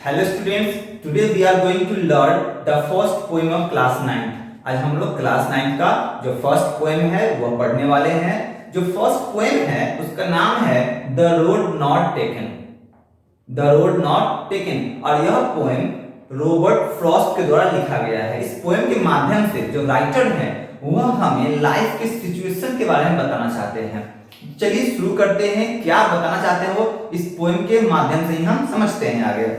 Hello students, today we are going to learn the first poem of class 9। आज हम लोग class 9 का जो फर्स्ट पोएम है वह पढ़ने वाले हैं। जो फर्स्ट पोएम है उसका नाम है the road not taken. The road not taken और यह पोएम रॉबर्ट फ्रॉस्ट के द्वारा लिखा गया है। इस पोएम के माध्यम से जो राइटर है वह हमें लाइफ के सिचुएशन के बारे में बताना चाहते हैं। चलिए शुरू करते हैं, क्या बताना चाहते हैं वो इस पोएम के माध्यम से ही हम समझते हैं आगे।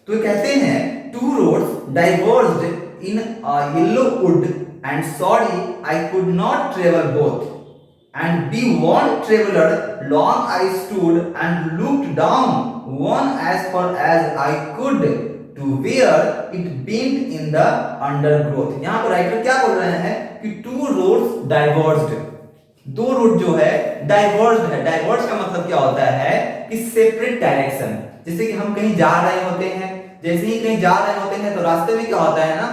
तो कहते हैं two roads diverged in a yellow wood and sorry I could not travel both and be one traveler long I stood and looked down one as far as I could to where it bent in the undergrowth। यहाँ पर writer क्या बोल रहे हैं कि two roads diverged, दो road जो है डाइवर्ज्ड है। डाइवर्ज का मतलब क्या होता है कि सेपरेट डायरेक्शन। जैसे कि हम कहीं जा रहे होते हैं, जैसे ही कहीं जा रहे होते हैं तो रास्ते में क्या होता है ना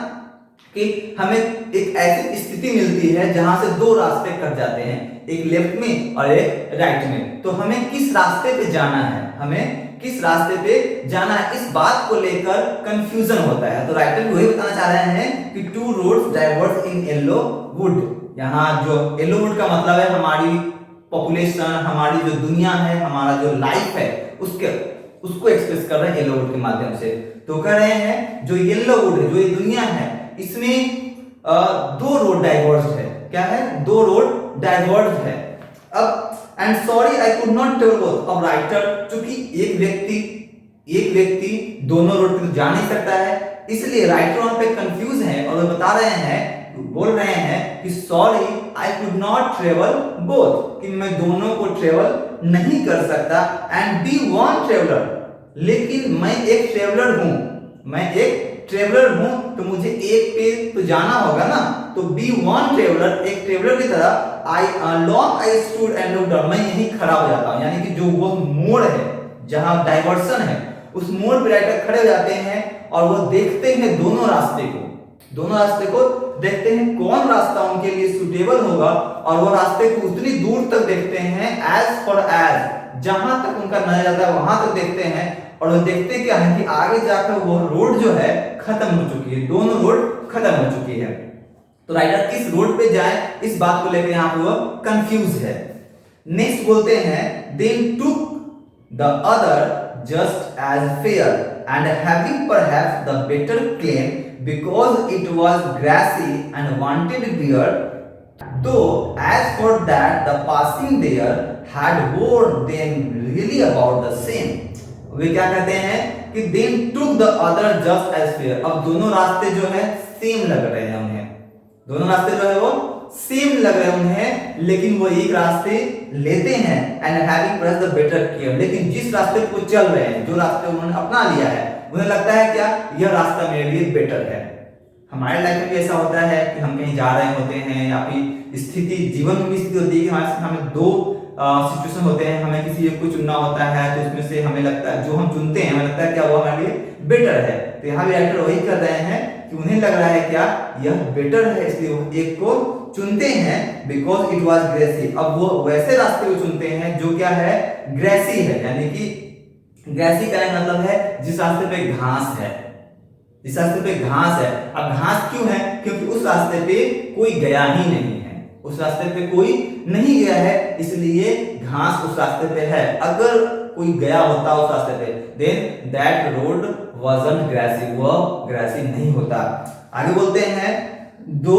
कि हमें एक ऐसी स्थिति मिलती है जहां से दो रास्ते कट जाते हैं, एक लेफ्ट में और एक राइट में। तो हमें किस रास्ते पे जाना है, हमें किस रास्ते पे जाना है, इस बात को लेकर कंफ्यूजन होता है। तो राइटर वही बताना चाह रहे हैं कि two roads diverge in yellow wood. यहाँ जो येलो वुड का मतलब है हमारी पॉपुलेशन, हमारी जो दुनिया है, हमारा जो लाइफ है उसको एक्सप्रेस कर रहे हैं येलो वुड के माध्यम से। तो कह रहे हैं जो येलो वुड है, जो ये दुनिया है, इसमें दो रोड डाइवर्ज है। क्या है? दो रोड डाइवर्ज है। अब and sorry I could not travel both. अब राइटर चूंकि एक व्यक्ति दोनों रोड पे जा नहीं सकता है, इसलिए राइटर वहां पे कंफ्यूज है और बता रहे हैं, बोल रहे हैं कि sorry I could not travel both, कि मैं दोनों को ट्रेवल नहीं कर सकता। एंड बी वन ट्रेवलर, लेकिन मैं एक ट्रेवलर हूं, तो मुझे एक पे तो जाना होगा ना। तो बी वन ट्रेवलर, एक ट्रेवलर की तरह I long I stood and looked down, मैं यहीं खड़ा हो जाता हूं। यानी कि जो वो मोड़ है जहां डाइवर्सन है उस मोड़ पे राइटर खड़े हो जाते हैं और वो देखते हैं दोनों रास्ते को देखते हैं कौन रास्ता उनके लिए सुटेबल होगा, और वो रास्ते को उतनी दूर तक देखते हैं एज फॉर एज, जहां तक उनका नजर जाता है वहां तक देखते हैं। और वो देखते क्या है कि आगे जाकर वो रोड जो है खत्म हो चुकी है, दोनों रोड खत्म हो चुकी है। तो राइटर किस रोड पे जाए इस बात को लेकर यहाँ पे वो कंफ्यूज है। नेक्स्ट बोलते हैं then took the other just as fair and having perhaps the better claim because it was grassy and wanted beer, though as for that the passing there had warned them really about the same। वे क्या कहते हैं कि then took the other just as fair। अब दोनों रास्ते जो है same लग रहे हैं उन्हें, दोनों रास्ते जो है वो सेम लग रहे हैं उन्हें, लेकिन वो एक रास्ते लेते हैं and having perhaps the better care, लेकिन जिस रास्ते को चल रहे हैं, जो रास्ते उन्होंने अपना लिया है, उन्हें लगता है क्या यह रास्ता मेरे लिए बेटर है। हमारे लाइफ में भी ऐसा होता है कि हम कहीं जा रहे होते हैं या फिर स्थिति जीवन में भी स्थिति होती है कि हमारे साथ हमें दो सिचुएशन होते हैं, हमें किसी एक को चुनना होता है, तो उसमें से हमें लगता है जो हम चुनते हैं हमें लगता है क्या वो हमारे लिए बेटर है। तो यहाँ भी राइटर वही कर रहे हैं कि उन्हें लग रहा है क्या यह बेटर है, इसलिए वो एक को चुनते हैं बिकॉज इट वॉज ग्रेसी। अब वो वैसे रास्ते को चुनते हैं जो क्या है ग्रेसी है, यानी कि ग्रेसी का मतलब है जिस रास्ते पे घास है, जिस रास्ते पे घास है। अब घास क्यों है? क्योंकि उस रास्ते पे कोई गया ही नहीं है, उस रास्ते पे कोई नहीं गया है, इसलिए घास उस रास्ते पे है। अगर कोई गया होता उस रास्ते पे then that road wasn't grassy, वह ग्रेसी नहीं होता। आगे बोलते हैं दो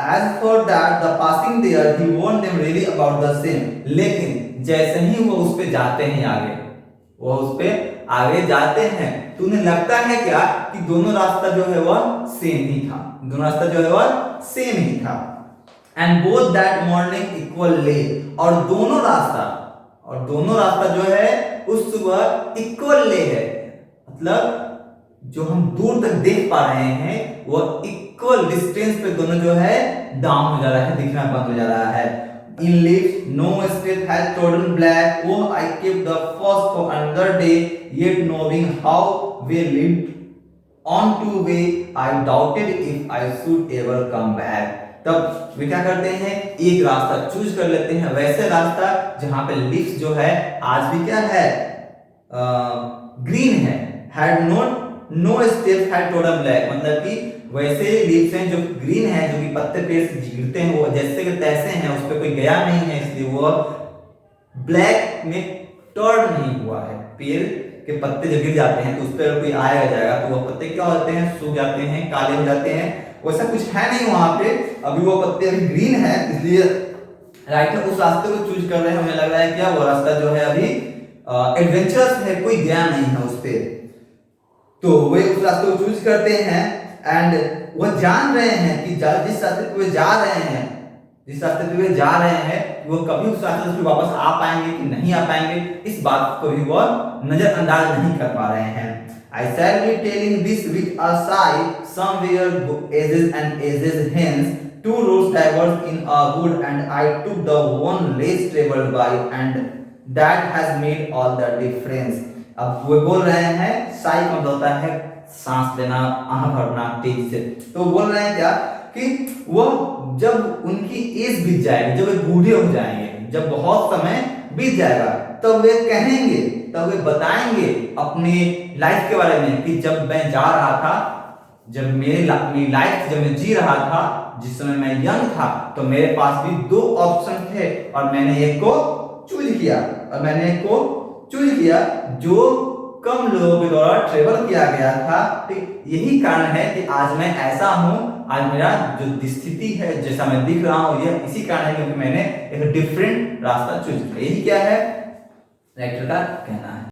as for that the passing there he warned them really about the same, लेकिन जैसे ही वो उस पे जाते हैं आगे, वो उस पे आगे जाते हैं तो उन्हें लगता है क्या कि दोनों रास्ता जो है वह सेम ही था, दोनों रास्ता जो है वह सेम ही था। And both that morning equal ले, और दोनों रास्ता जो है उस सुबह इक्वल ले है, मतलब जो हम दूर तक देख पा रहे हैं वो इक्वल डिस्टेंस पे दोनों जो है डाउन हो जा रहा है, दिखना बंद हो जा रहा है। In leaves, no step has trodden black. Oh, I kept the first for another day, yet knowing how we lived on to way, I doubted if I should ever come back। तब वे क्या करते हैं एक रास्ता choose कर लेते हैं, वैसे रास्ता जहां पे लीव्स जो है आज भी क्या है ग्रीन है, had not no steps had trodden black, मतलब कि वैसे लीव्स हैं जो ग्रीन है, जो कि पत्ते पेड़ से गिरते हैं वो जैसे के तैसे हैं, उस पर कोई गया नहीं है, इसलिए वो ब्लैक में टर्न नहीं हुआ है। पेड़ के पत्ते जब गिर जाते हैं तो उस पर कोई आएगा जाएगा तो वो पत्ते क्या होते हैं, सूख जाते हैं, काले हो जाते हैं। वैसा कुछ है नहीं वहां पे, अभी वो पत्ते अभी ग्रीन है, इसलिए राइटर उस रास्ते को चूज कर रहे हैं। हमें लग रहा है क्या वो रास्ता जो है अभी एडवेंचरस है, कोई गया नहीं है उस पे, तो वे उस रास्ते को चूज करते हैं। एंड वो जान रहे हैं कि जिस रास्ते पे वे जा रहे हैं, जिस रास्ते पे वे जा रहे हैं, वो कभी उस रास्ते से वापस आ पाएंगे कि नहीं आ पाएंगे, इस बात को भी वो नजरअंदाज नहीं कर पा रहे हैं। I shall be telling this with a sigh, somewhere ages and ages hence, two roads diverged in a wood, and I took the one less traveled by, and that has made all the difference. अब वो बोल रहे हैं, साई का मतलब होता है सांस लेना, आह भरना तेज से, तो बोल रहे हैं क्या कि वो जब उनकी एज बीत जाएगी, जब वे बूढ़े हो जाएंगे, जब बहुत समय बीत जाएगा, तब वे कहेंगे, तब वे बताएंगे अपने लाइफ के बारे में कि जब मैं जा रहा था, जब मेरी लाइफ जब मैं जी रहा था, जिस समय मैं यंग था, तो मेरे पास भी दो ऑप्शन थे और मैंने एक को चूज किया, और मैंने एक को चूज किया जो कम लोगों के द्वारा ट्रेवल किया गया था। तो यही कारण है कि आज मैं ऐसा हूं, आज मेरा जो स्थिति है, जैसा मैं दिख रहा हूं, यह इसी कारण है क्योंकि मैंने एक डिफरेंट रास्ता चूज किया। यही क्या है राइटर का कहना है।